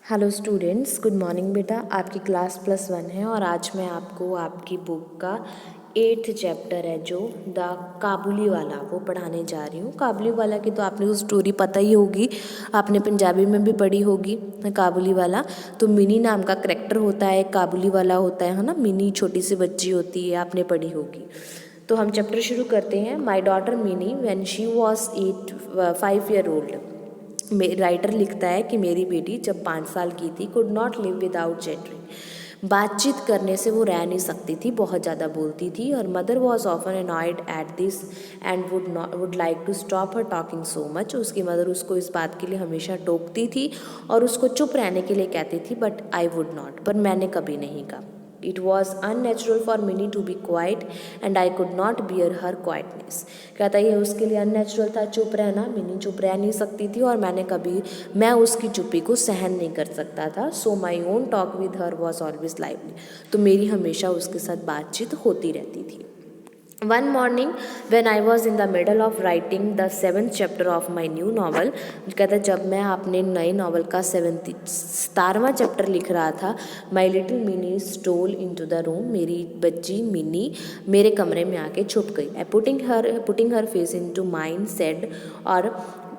Hello students, good morning बेटा। आपकी class +1 है और आज मैं आपको आपकी बुक का 8th चैप्टर है जो द काबुली वाला वो पढ़ाने जा रही हूँ। काबुली वाला की तो आपने को स्टोरी पता ही होगी, आपने पंजाबी में भी पढ़ी होगी। काबुली वाला तो मिनी नाम का करेक्टर होता है, काबुली वाला होता है ना, मिनी छोटी सी बच्ची होती है, आपने पढ़ी होगी। तो हम चैप्टर शुरू करते हैं। My daughter mini when she was 5 year old. Writer लिखता है कि मेरी बेटी जब 5 साल की थी, could not live without chattering. बातचीत करने से वो रह नहीं सकती थी, बहुत ज़्यादा बोलती थी। और mother was often annoyed at this and would like to stop her talking so much. उसकी मदर उसको इस बात के लिए हमेशा टोकती थी और उसको चुप रहने के लिए कहती थी, बट आई वुड नॉट, पर मैंने कभी नहीं कहा। It was unnatural for Minnie to be quiet and I could not bear her quietness। कहता ये उसके लिए अननेचुरल था चुप रहना, मिनी चुप रह नहीं सकती थी और मैं उसकी चुप्पी को सहन नहीं कर सकता था। So my own talk with her was always lively. तो मेरी हमेशा उसके साथ बातचीत होती रहती थी। One morning when I was in the middle of writing the 7th chapter of my new novel, कहता जब मैं अपने नए नावल का 17वां चैप्टर लिख रहा था, My little Minnie stole into the room। मेरी बच्ची मिनी मेरे कमरे में आके छुप गई। I putting her face into mine said, और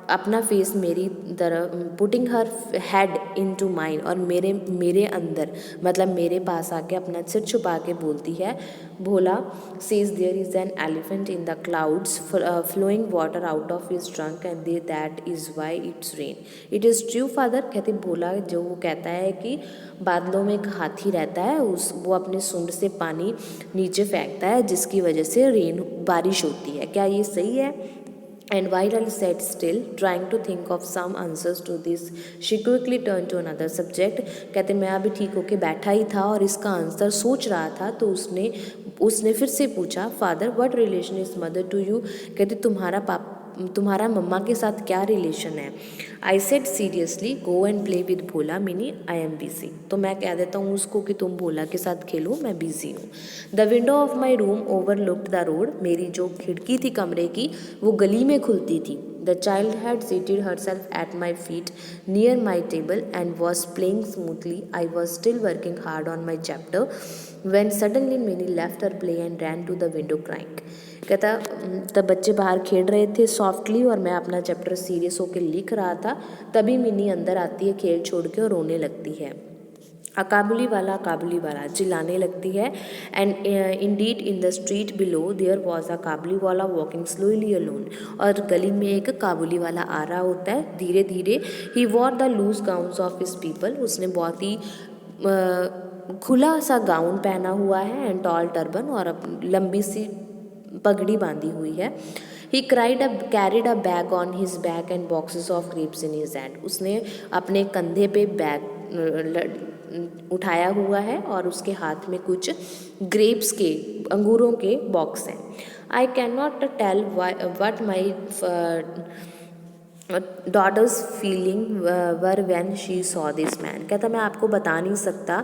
अपना फेस मेरी तरफ, putting her head in to mine, और मेरे अंदर मतलब मेरे पास आके अपना सिर छुपा के बोलती है, Bhola says there is an elephant in the clouds flowing water out of his trunk and that is why it's rain. It is true father. कहते भोला जो वो कहता है कि बादलों में एक हाथी रहता है, वो अपने सूंड से पानी नीचे फेंकता है जिसकी वजह से बारिश होती है। क्या ये सही है? And while I sat still, trying to think of some answers to this, she quickly turned to another subject। कहते मैं अभी ठीक होके बैठा ही था और इसका आंसर सोच रहा था तो उसने फिर से पूछा, father what relation is mother to you. कहते तुम्हारा मम्मा के साथ क्या रिलेशन है। I said seriously go and play with Bhola Mini, I am busy. तो मैं कह देता हूँ उसको कि तुम भोला के साथ खेलो, मैं बिजी हूँ। The window of my room overlooked the road. मेरी जो खिड़की थी कमरे की वो गली में खुलती थी। The child had seated herself at my feet near my table and was playing smoothly. I was still working hard on my chapter when suddenly Minnie left her play and ran to the window crying। कहता तब बच्चे बाहर खेल रहे थे softly और मैं अपना चैप्टर सीरियस होकर लिख रहा था। तभी मिनी अंदर आती है खेल छोड़ के और रोने लगती है। काबुली वाला चिल्लाने लगती है। And indeed in the street below there was a Kabuliwala walking slowly alone. और गली में एक काबुली वाला आ रहा होता है धीरे धीरे। He wore the loose gowns of his people. उसने बहुत ही खुला सा गाउन पहना हुआ है एंड टॉल टर्बन, और लंबी सी पगड़ी बांधी हुई है। ही carried a bag on his back and boxes of grapes in his hand. उसने अपने कंधे पे बैग उठाया हुआ है और उसके हाथ में कुछ ग्रेप्स के अंगूरों के बॉक्स हैं। I can not tell what my daughter's feeling were when she saw this man. कहता मैं आपको बता नहीं सकता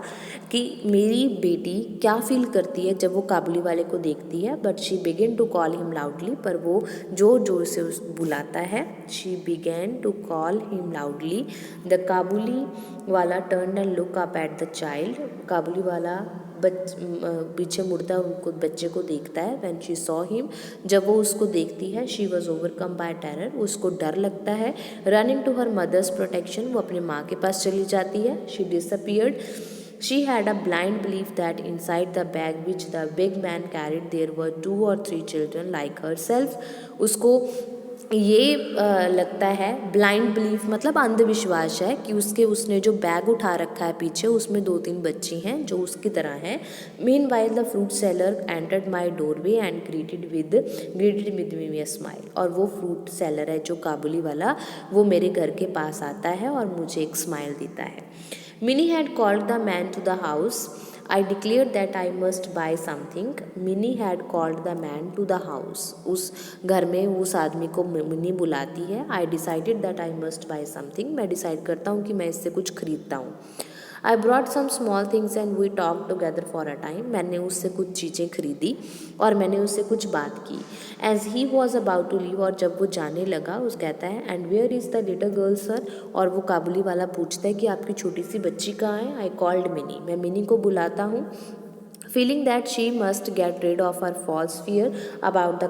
कि मेरी बेटी क्या फील करती है जब वो काबुली वाले को देखती है। But she began to call him loudly. पर वो जोर जोर से बुलाता है। She began to call him loudly. The Kabuliwala turn and look up at the child. Kabuliwala पीछे मुड़ता उनको बच्चे को देखता है। व्हेन शी सॉ हिम, जब वो उसको देखती है, she was overcome by terror. उसको डर लगता है। Running to her mother's protection, वो अपने माँ के पास चली जाती है। She disappeared. She had a blind belief that inside the bag which the big man carried there were 2 or 3 children like her self. उसको ये लगता है, ब्लाइंड बिलीफ मतलब अंधविश्वास है कि उसने जो बैग उठा रखा है पीछे उसमें 2-3 बच्ची हैं जो उसकी तरह हैं। Mean while the fruit seller entered my doorway and greeted with me smile. और वो फ्रूट सेलर है जो काबुली वाला, वो मेरे घर के पास आता है और मुझे एक स्माइल देता है। Mini had called the man to the house. I declared that I must buy something। Mini had called the man to the house. उस घर में उस आदमी को मिनी बुलाती है। I decided that I must buy something। मैं डिसाइड करता हूँ कि मैं इससे कुछ खरीदता हूँ। I brought some small things and we talk together for a time. मैंने उससे कुछ चीज़ें खरीदी और मैंने उससे कुछ बात की। As he was about to leave, और जब वो जाने लगा उस कहता है and where is the little girl sir, और वो काबुली वाला पूछता है कि आपकी छोटी सी बच्ची कहाँ है। आई कॉल्ड मिनी, मैं मिनी को बुलाता हूँ। Feeling that she must get rid of her false fear about the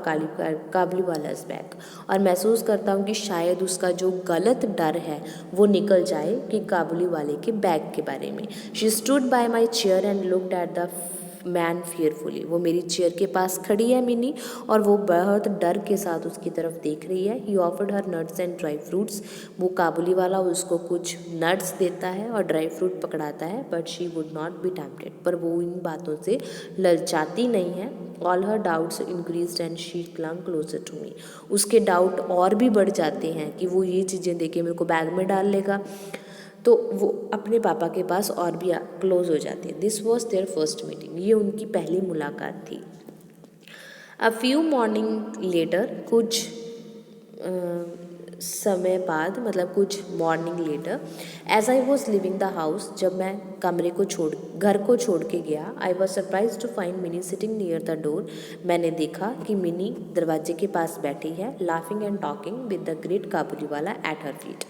Kabuliwala's bag, और महसूस करता हूँ कि शायद उसका जो गलत डर है वो निकल जाए कि काबुली वाले के बैग के बारे में। She stood by my chair and looked at the man fearfully, वो मेरी चेयर के पास खड़ी है मिनी, और वो बहुत डर के साथ उसकी तरफ देख रही है। ही offered her nuts and dry fruits, वो काबुली वाला उसको कुछ नट्स देता है और ड्राई फ्रूट पकड़ाता है। But she would not be tempted, पर वो इन बातों से ललचाती नहीं है। All her doubts increase and she clung closer to me, उसके डाउट और भी बढ़ जाते हैं कि वो ये चीज़ें देके मेरे को बैग में डाल लेगा, तो वो अपने पापा के पास और भी क्लोज हो जाती है। This was their first meeting, ये उनकी पहली मुलाकात थी। अ फ्यू मॉर्निंग लेटर, कुछ समय बाद, मतलब कुछ morning later, as I was leaving the house, जब मैं घर को छोड़ के गया, I was surprise to find Mini sitting near the door, मैंने देखा कि मिनी दरवाजे के पास बैठी है, laughing and talking with the great काबुली वाला एट हर फीट,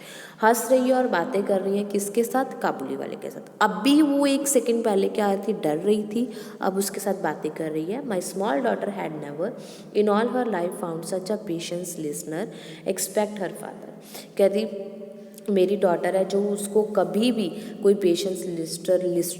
हंस रही है और बातें कर रही है। किसके साथ? काबुली वाले के साथ। अब भी वो एक सेकंड पहले क्या थी, डर रही थी, अब उसके साथ बातें कर रही है। My small daughter had never in all her life found such a patience listener expect her father, कहती मेरी डॉटर है जो उसको कभी भी कोई पेशेंस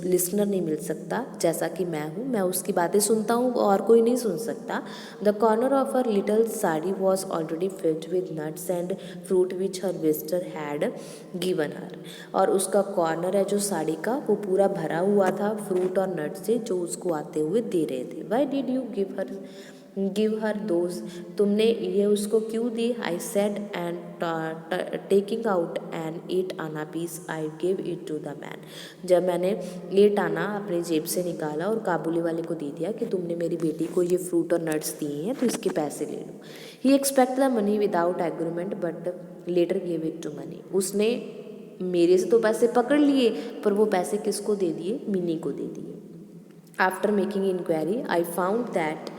लिसनर नहीं मिल सकता जैसा कि मैं हूँ, मैं उसकी बातें सुनता हूँ और कोई नहीं सुन सकता। The corner of her little sari was already filled with nuts and fruit which her visitor had given her, और उसका कॉर्नर है जो साड़ी का वो पूरा भरा हुआ था फ्रूट और नट से जो उसको आते हुए दे रहे थे। Why did you give her those, तुमने ये उसको क्यों दी? I said and taking out an 8 anna piece I give it to the man, जब मैंने 8 आना अपनी जेब से निकाला और काबुली वाले को दे दिया कि तुमने मेरी बेटी को ये फ्रूट और नट्स दिए हैं तो इसके पैसे ले लो। He expect the money without agreement but later give it to Mini, उसने मेरे से तो पैसे पकड़ लिए पर वो पैसे किसको दे दिए? मिनी को दे दिए। After making inquiry I found that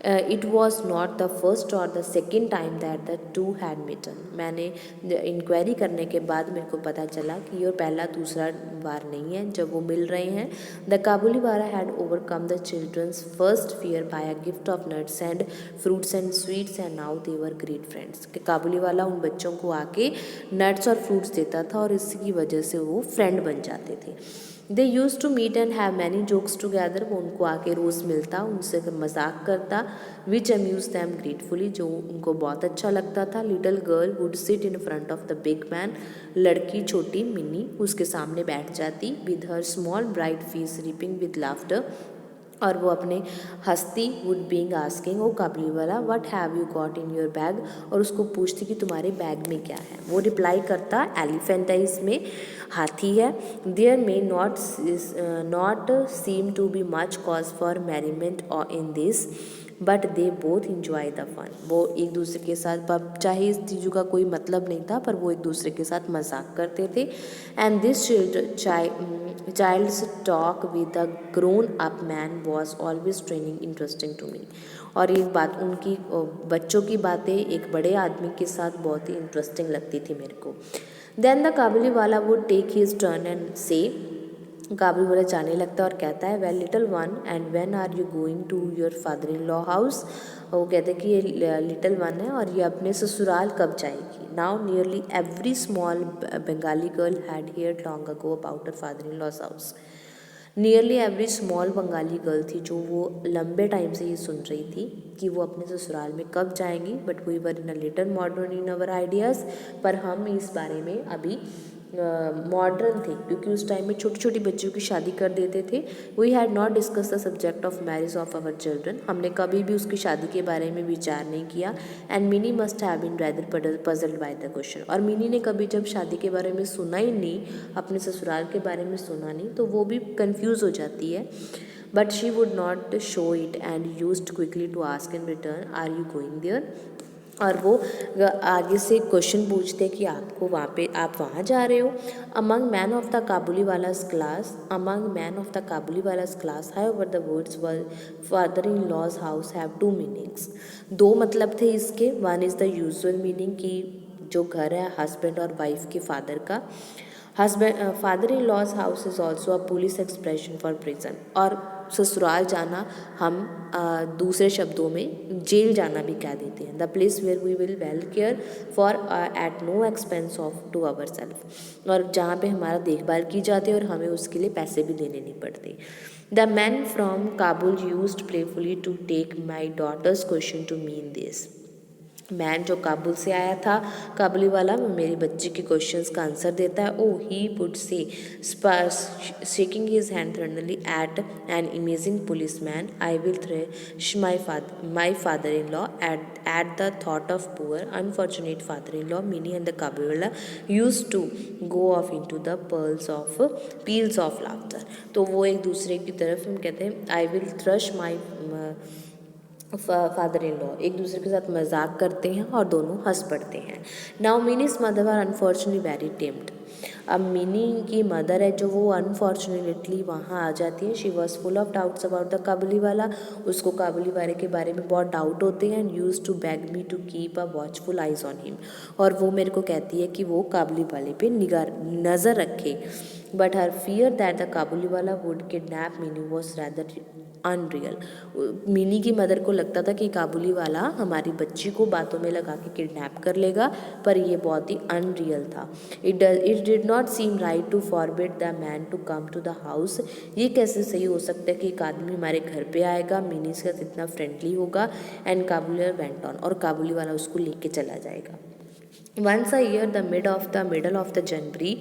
it was not the first or the second time that the two had met, मैंने इंक्वायरी करने के बाद मेरे को पता चला कि ये पहला दूसरा बार नहीं है जब वो मिल रहे हैं। The Kabuliwala had overcome the children's first fear by a gift of nuts and fruits and sweets and now they were great friends, कि काबुली वाला उन बच्चों को आके नट्स और फ्रूट्स देता था और इसकी वजह से वो फ्रेंड बन जाते थे। They used to meet and have many jokes together, वो उनको आके रोज़ मिलता, उनसे मजाक करता, विच अम्यूज दैम ग्रेटफुली, जो उनको बहुत अच्छा लगता था। Little girl would sit in front of the big man, लड़की छोटी मिनी उसके सामने बैठ जाती, with her small bright face ripping with laughter, और वो अपने हंसती, वुड बीइंग आस्किंग ओ काबुली वाला what have you got in your bag, और उसको पूछती कि तुम्हारे बैग में क्या है। वो रिप्लाई करता एलिफेंट है, इसमें हाथी है। There may not seem to be much cause for merriment in this but they both enjoy the fun, वो एक दूसरे के साथ, चाहे इस चीज़ों का कोई मतलब नहीं था पर वो एक दूसरे के साथ मजाक करते थे। And this child's talk with the grown up man was always training interesting to me, और एक बात उनकी बच्चों की बातें एक बड़े आदमी के साथ बहुत ही इंटरेस्टिंग लगती थी मेरे को। Then the Kabuliwala would take his turn and say, काबुली वाला जाने लगता है और कहता है well little one and when are you going to your father in law house, वो कहते हैं कि ये लिटिल वन है और ये अपने ससुराल कब जाएगी। Now nearly every small Bengali girl had heard long ago about her father in law's house, nearly every small Bengali girl थी जो वो लंबे टाइम से ये सुन रही थी कि वो अपने ससुराल में कब जाएंगी। But we were in a little modern in our ideas, पर हम इस बारे में अभी मॉडर्न थे क्योंकि उस टाइम में छोटी छोटी बच्चियों की शादी कर देते थे। We had not discuss the subject of marriage of our children, हमने कभी भी उसकी शादी के बारे में विचार नहीं किया। And Mini must have been rather puzzled by the question, और मिनी ने कभी जब शादी के बारे में सुना ही नहीं, अपने ससुराल के बारे में सुना नहीं, तो वो भी कन्फ्यूज़ हो जाती है। But she would not show it and used quickly to ask in return are you going there, और वो आगे से क्वेश्चन पूछते कि आपको वहाँ पे आप वहाँ जा रहे हो। Among man of the Kabuliwala's class however the words were father in law's house have two meanings. दो मतलब थे इसके। One is the usual meaning कि जो घर है हस्बैंड और वाइफ के फादर का। Father in law's house is also a police expression for prison. और ससुराल जाना हम दूसरे शब्दों में जेल जाना भी कह देते हैं। The place where we will well care for at no expense of to our self. और जहाँ पे हमारा देखभाल की जाती है और हमें उसके लिए पैसे भी देने नहीं पड़ते। The man from Kabul used playfully to take my daughter's question to mean this. Man जो काबुल से आया था, काबुली वाला, वो मेरी बच्ची के क्वेश्चंस का आंसर देता है। ओ he would say, shaking his hand थर्नली eight N imaging police man, I will thresh my father in law at the thought of poor unfortunate father in law. Mini and the काबुली वाला use to go of in to the peels of laughter. तो वो एक दूसरे की तरफ हम कहते हैं I will thrust my father in law, एक दूसरे के साथ मजाक करते हैं और दोनों हंस पड़ते हैं। Now Mini's mother are unfortunately very timid. अब मिनी की मदर है जो वो अनफॉर्चुनेटली वहाँ आ जाती है। She was full of doubts about the Kabuliwala. उसको काबुली वाले के बारे में बहुत डाउट होते हैं। And use to beg me to keep a watchful eyes on him. और वो मेरे को कहती है कि वो काबुली वाले पे नज़र रखे। But her fear that the Kabuliwala would kidnap Mini was rather unreal. Mini की मदर को लगता था कि काबुली वाला हमारी बच्ची को बातों में लगा के किडनैप कर लेगा, पर ये बहुत ही अनरियल था। It did not seem right to forbid the man to come to the house. ये कैसे सही हो सकता है कि एक आदमी हमारे घर पे आएगा, मिनी से इतना फ्रेंडली होगा। एंड काबुली वेंट ऑन, और काबुली वाला उसको लेके चला जाएगा। Once a year the middle of the January,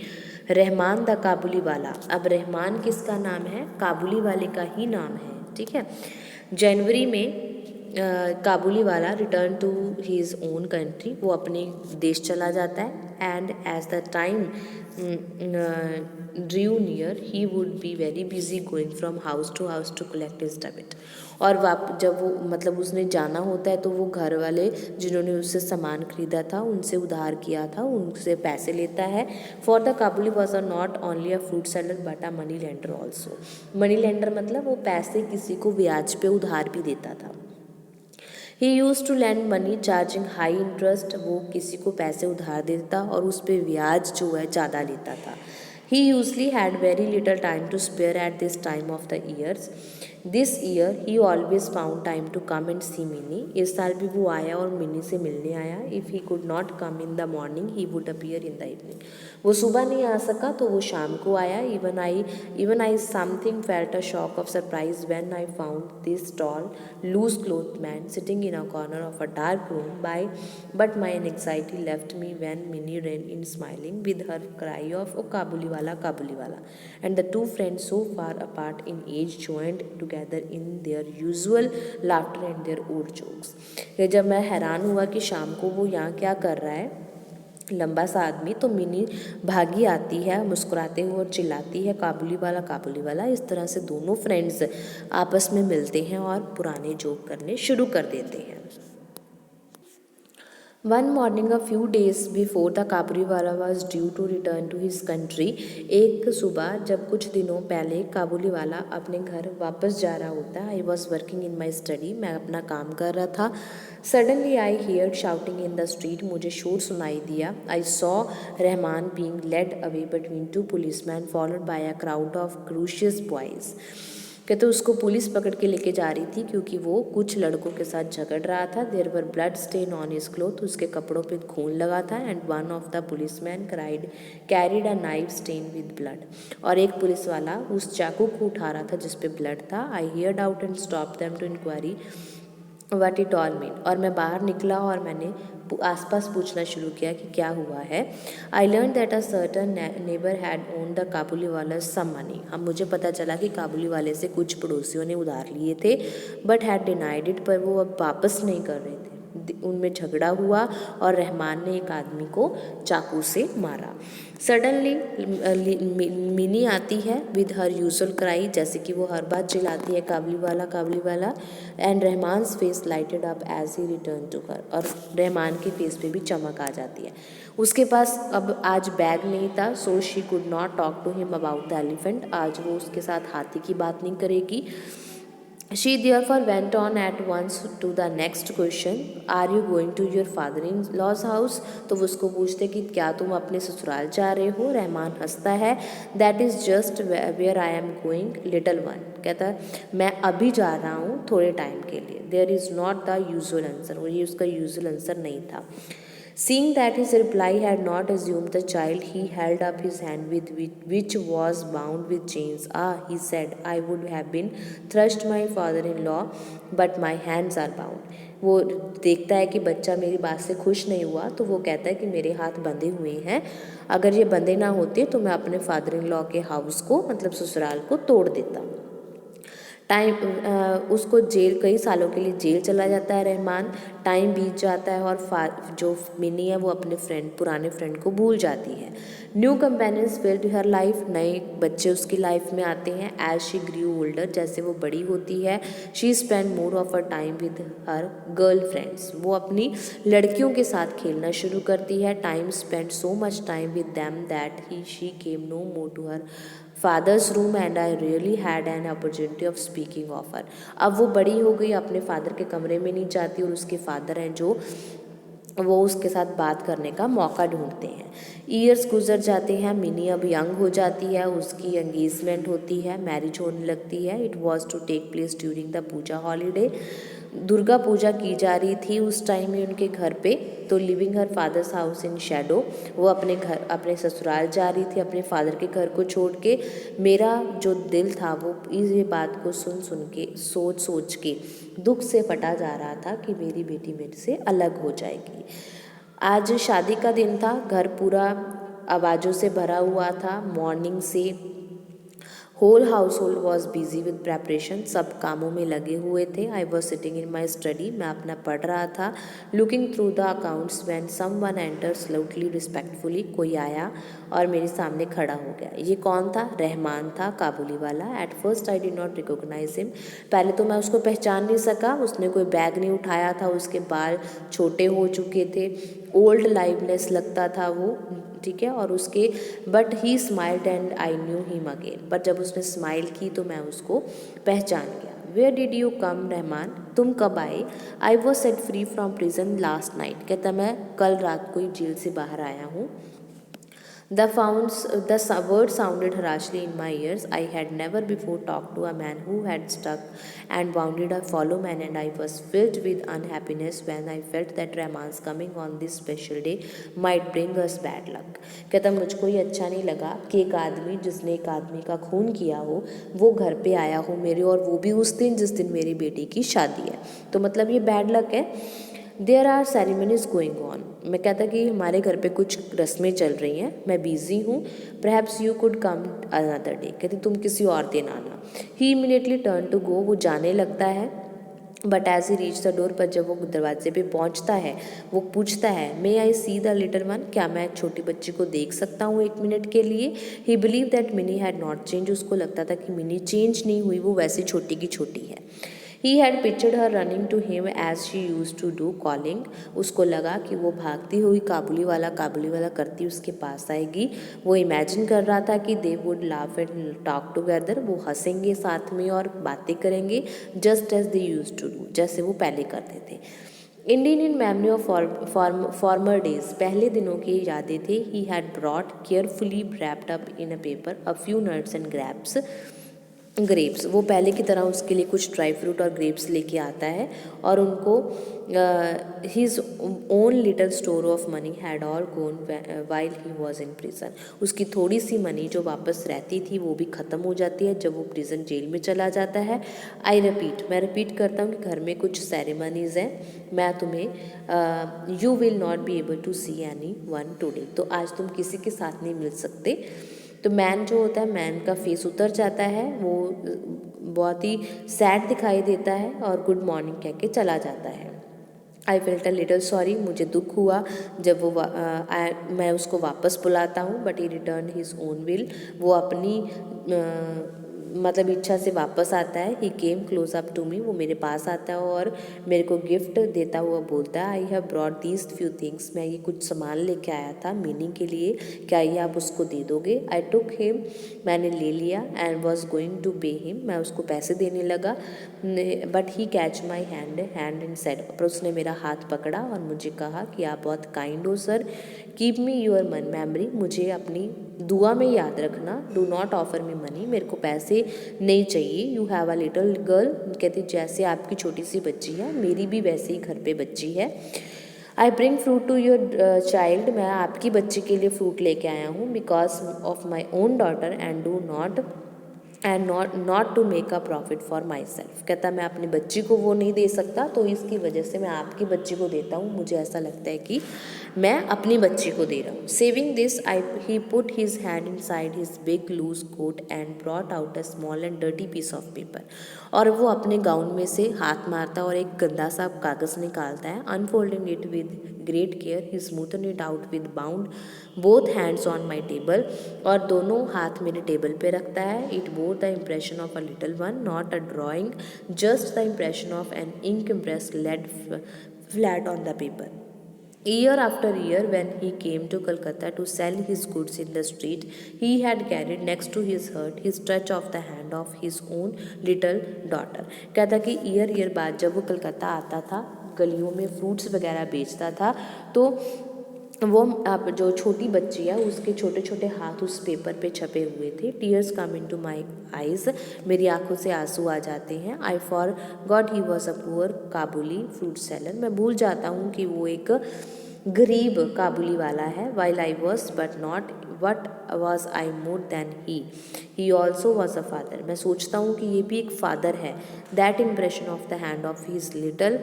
Rahman the Kabuliwala. अब रहमान किसका नाम है? काबुली वाले का ही नाम है, ठीक है। जनवरी में Kabuliwala return to his own country, वो अपने देश चला जाता है। And as the time drew near he would be very busy going from house to collect his debit. और जब वो मतलब उसने जाना होता है तो वो घर वाले जिन्होंने उससे सामान खरीदा था उनसे उधार किया था, उनसे पैसे लेता है। For the kabuli was not only a fruit seller but a money lender also. Money lender मतलब वो पैसे किसी को ब्याज पे उधार भी देता था। He used to lend money charging high interest. वो किसी को पैसे उधार देता और उस पर ब्याज जो है ज़्यादा लेता था। He usually had very little time to spare at this time of the years. This year he always found time to come and see Minnie. इस साल भी वो आया और मिनी से मिलने आया। If he could not come in the morning, he would appear in the evening. वो सुबह नहीं आ सका तो वो शाम को आया। Even I something felt a shock of surprise when I found this tall, loose-clothed man sitting in a corner of a dark room. But my anxiety left me when Minnie ran in smiling with her cry of "Oh Kabuli wala," and the two friends so far apart in age joined together in their usual laughter and their old jokes. ये जब मैं हैरान हुआ कि शाम को वो यहाँ क्या कर रहा है, लंबा सा आदमी, तो मिनी भागी आती है मुस्कुराते हुए और चिल्लाती है काबुली वाला। इस तरह से दोनों फ्रेंड्स आपस में मिलते हैं और पुराने जोक करने शुरू कर देते हैं। One morning a few days before the Kabuliwala was due to return to his country. एक सुबह जब कुछ दिनों पहले काबुली वाला अपने घर वापस जा रहा होता है। I was working in my study, मैं अपना काम कर रहा था। Suddenly I heard shouting in the street, मुझे शोर सुनाई दिया। I saw Rahman being led away between two policeman followed by a crowd of curious boys. कहते उसको पुलिस पकड़ के लेके जा रही थी क्योंकि वो कुछ लड़कों के साथ झगड़ रहा था। There were blood stain on his cloth, उसके कपड़ों पे खून लगा था। And one of the policeman carried a knife stain with blood, और एक पुलिस वाला उस चाकू को उठा रहा था जिसपे ब्लड था। I heard out and stop them to inquiry what it all mean, और मैं बाहर निकला और मैंने आसपास पूछना शुरू किया कि क्या हुआ है। I learn that a certain neighbour had owed the Kabuliwala some money. अब मुझे पता चला कि काबुली वाले से कुछ पड़ोसियों ने उधार लिए थे, बट हैड डिनाइड इट, पर वो अब वापस नहीं कर रहे थे। उनमें झगड़ा हुआ और रहमान ने एक आदमी को चाकू से मारा। सडनली मिनी आती है विद हर यूजुअल क्राई, जैसे कि वो हर बार चिल्लाती है Kabuliwala and Rahman face lighted up as he return to her, और रहमान के फेस पे भी चमक आ जाती है। उसके पास अब आज बैग नहीं था, so she could not talk to him about the elephant, आज वो उसके साथ हाथी की बात नहीं करेगी। She therefore went on at once to the next question, Are you going to your father-in-law's house? तो वो उसको पूछते कि क्या तुम अपने ससुराल जा रहे हो? रहमान हंसता है, That is just where I am going, little one. कहता है मैं अभी जा रहा हूँ थोड़े टाइम के लिए। There is not the usual answer, और ये उसका यूजुअल आंसर नहीं था। Seeing that his reply had not assumed the child, he held up his hand which was bound with chains. Ah, he said, I would have been thrust my father-in-law, but my hands are bound. वो देखता है कि बच्चा मेरी बात से खुश नहीं हुआ, तो वो कहता है कि मेरे हाथ बंधे हुए हैं, अगर ये बंधे ना होते तो मैं अपने फादर इन लॉ के हाउस को, मतलब ससुराल को तोड़ देता। उसको जेल, कई सालों के लिए जेल चला जाता है रहमान। टाइम बीत जाता है और जो मिनी है वो अपने पुराने फ्रेंड को भूल जाती है। न्यू कंपेनियंस फिल्ड हर लाइफ, नए बच्चे उसकी लाइफ में आते हैं। एज शी ग्रू ओल्डर, जैसे वो बड़ी होती है, she spend more of her time with her girl friends, वो अपनी लड़कियों के साथ खेलना शुरू करती है। Time spend so much time with them that she came no more to her father's room and I really had an opportunity of speaking of her. अब वो बड़ी हो गई, अपने फादर के कमरे में नहीं जाती, और उसके फादर हैं जो वो उसके साथ बात करने का मौका ढूंढते हैं। ईयर्स गुजर जाते हैं, मिनी अब यंग हो जाती है, उसकी एंगेजमेंट होती है, मैरिज होने लगती है। It was to take place during the puja holiday, Durga Puja की जा रही थी उस टाइम में उनके घर पे। तो living her father's house in Shadow, वो अपने ससुराल जा रही थी अपने फादर के घर को छोड़ के। मेरा जो दिल था वो ये बात को सुन के सोच के दुख से फटा जा रहा था कि मेरी बेटी मेरे से अलग हो जाएगी। आज शादी का दिन था, घर पूरा आवाज़ों से भरा हुआ था। मॉर्निंग से whole household was busy with preparation, सब कामों में लगे हुए थे। I was sitting in my study, मैं अपना पढ़ रहा था। Looking through the accounts when someone enter slowly respectfully, कोई आया और मेरे सामने खड़ा हो गया। ये कौन था? रहमान था, काबुली वाला। At first I did not recognise him, पहले तो मैं उसको पहचान नहीं सका। उसने कोई बैग नहीं उठाया था, उसके बाल छोटे हो चुके थे, ओल्ड लाइवनेस लगता था वो, ठीक है। और उसके but he smiled and I knew him again, पर जब उसने स्माइल की तो मैं उसको पहचान गया। Where did you come Rahman, तुम कब आए? I was set free from prison last night, कहता मैं कल रात को ही जेल से बाहर आया हूँ। The word sounded harshly in my ears. I had never before talked to a man who had stuck and wounded a fellow man, and I was filled with unhappiness when I felt that Rahman's coming on this special day might bring us bad luck. कहता मुझको ये अच्छा नहीं लगा कि एक आदमी जिसने एक आदमी का खून किया हो वो घर पे आया हो मेरे, और वो भी उस दिन जिस दिन मेरी बेटी की शादी है, तो मतलब ये बैड लक है। There are ceremonies going on, मैं कहता कि हमारे घर पे कुछ रस्में चल रही हैं, मैं बिजी हूँ। Perhaps you could come another day, कहती तुम किसी और दिन आना। He immediately turn to go, वो जाने लगता है। But as he reach the door, पर जब वो दरवाजे पे पहुंचता है वो पूछता है मे आई सी द लिटिल वन, क्या मैं एक छोटी बच्ची को देख सकता हूँ 1 मिनट के लिए? ही believe that mini had not change, उसको लगता था कि मिनी चेंज नहीं हुई, वो वैसे छोटी की छोटी है। He had pictured her running to him as she used to do, calling. उसको लगा कि वो भागती हुई काबुली वाला करती उसके पास आएगी। वो इमेजिन कर रहा था कि they would laugh and talk together, वो हंसेंगे साथ में और बातें करेंगे, just as they used to do, जैसे वो पहले करते थे। Indian in memory of former days, पहले दिनों की यादें थे। He had brought carefully wrapped up in a paper a few nuts and grapes, वो पहले की तरह उसके लिए कुछ ड्राई फ्रूट और ग्रेप्स लेके आता है, और उनको his own little store of money had all gone while he was in prison, उसकी थोड़ी सी मनी जो वापस रहती थी वो भी ख़त्म हो जाती है जब वो प्रिजन जेल में चला जाता है। आई रिपीट, मैं रिपीट करता हूँ कि घर में कुछ सेरेमनीज़ हैं, मैं तुम्हें you will not be able to see any one today, तो आज तुम किसी के साथ नहीं मिल सकते। तो मैन जो होता है, मैन का फेस उतर जाता है, वो बहुत ही सैड दिखाई देता है और गुड मॉर्निंग कह के चला जाता है। I felt a little sorry, मुझे दुख हुआ जब वो मैं उसको वापस बुलाता हूँ, but he return his own will, वो अपनी मतलब इच्छा से वापस आता है। He came close up to me, वो मेरे पास आता है और मेरे को गिफ्ट देता हुआ बोलता है, I have brought these few things, मैं ये कुछ सामान लेके आया था मीनिंग के लिए, क्या ये आप उसको दे दोगे। आई टुक हिम, मैंने ले लिया, and was going to pay him, मैं उसको पैसे देने लगा, but he catch my hand and said, पर उसने मेरा हाथ पकड़ा और मुझे कहा कि आप बहुत काइंड हो सर, कीप मी योर मन मेमोरी, मुझे अपनी दुआ में याद रखना, do not offer me money, मेरे को पैसे नहीं चाहिए। You have a little girl, कहते जैसे आपकी छोटी सी बच्ची है, मेरी भी वैसे ही घर पे बच्ची है। I bring fruit to your child, मैं आपकी बच्ची के लिए फ्रूट लेके आया हूँ, because of my own daughter and do not to make a profit for my self, कहता मैं अपनी बच्ची को वो नहीं दे सकता, तो इसकी वजह से मैं आपकी बच्ची को देता हूँ, मुझे ऐसा लगता है कि मैं अपनी बच्ची को दे रहा हूँ। Saving this he put his hand in side his big loose coat and brought out a small and dirty piece of paper, और वो अपने गाउन में से हाथ मारता और एक गंदा सा कागज़ निकालता है। Unfolding it with great care he smoothen it out with bound both hands on my table, और दोनों हाथ मेरे टेबल पे रखता है। It bore the impression of a little one, not a drawing, just the impression of an ink impress laid flat on the paper. Year after year, when he came to Calcutta to sell his goods in the street, he had carried next to his heart his touch of the hand of his own little daughter. कहता कि year बाद जब वो कलकत्ता आता था, गलियों में fruits वगैरह बेचता था, तो वो अब जो छोटी बच्ची है उसके छोटे छोटे हाथ उस पेपर पे छपे हुए थे। Tears come into my eyes, मेरी आंखों से आंसू आ जाते हैं। I forgot he was a poor Kabuli fruit seller, मैं भूल जाता हूँ कि वो एक गरीब काबुली वाला है। While I was but not what was I more than he also was a father, मैं सोचता हूँ कि ये भी एक फादर है। That impression of the hand of his little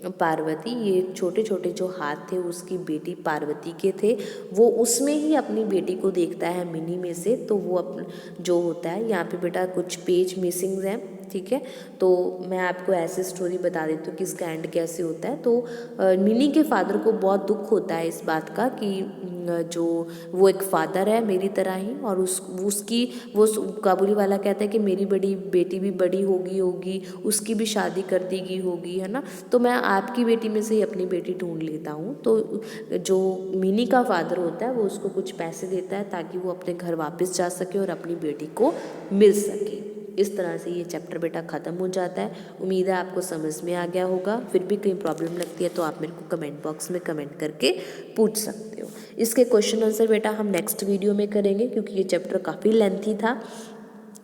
Parvati, ये छोटे छोटे जो हाथ थे उसकी बेटी पार्वती के थे, वो उसमें ही अपनी बेटी को देखता है मिनी में से। तो वो जो होता है यहाँ पे बेटा कुछ पेज मिसिंग हैं, ठीक है, तो मैं आपको ऐसे स्टोरी बता देती हूँ कि इसका एंड कैसे होता है। तो मिनी के फादर को बहुत दुख होता है इस बात का कि जो वो एक फादर है मेरी तरह ही, और उसकी वो काबुली वाला कहता है कि मेरी बड़ी बेटी भी बड़ी होगी, उसकी भी शादी कर दी होगी, है ना, तो मैं आपकी बेटी में से ही अपनी बेटी ढूंढ लेता हूँ। तो जो मिनी का फादर होता है वो उसको कुछ पैसे देता है ताकि वो अपने घर वापस जा सके और अपनी बेटी को मिल सके। इस तरह से ये चैप्टर बेटा ख़त्म हो जाता है। उम्मीद है आपको समझ में आ गया होगा। फिर भी कहीं प्रॉब्लम लगती है तो आप मेरे को कमेंट बॉक्स में कमेंट करके पूछ सकते हो। इसके क्वेश्चन आंसर बेटा हम नेक्स्ट वीडियो में करेंगे, क्योंकि ये चैप्टर काफ़ी लेंथी था।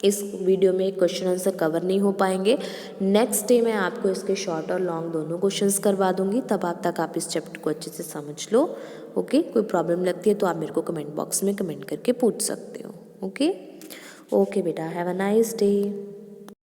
इस वीडियो में क्वेश्चन आंसर कवर नहीं हो पाएंगे। नेक्स्ट डे मैं आपको इसके शॉर्ट और लॉन्ग दोनों क्वेश्चंस करवा दूंगी, तब तक आप इस चैप्टर को अच्छे से समझ लो। ओके, कोई प्रॉब्लम लगती है तो आप मेरे को कमेंट बॉक्स में कमेंट करके पूछ सकते हो। ओके बेटा, हैव अ नाइस डे।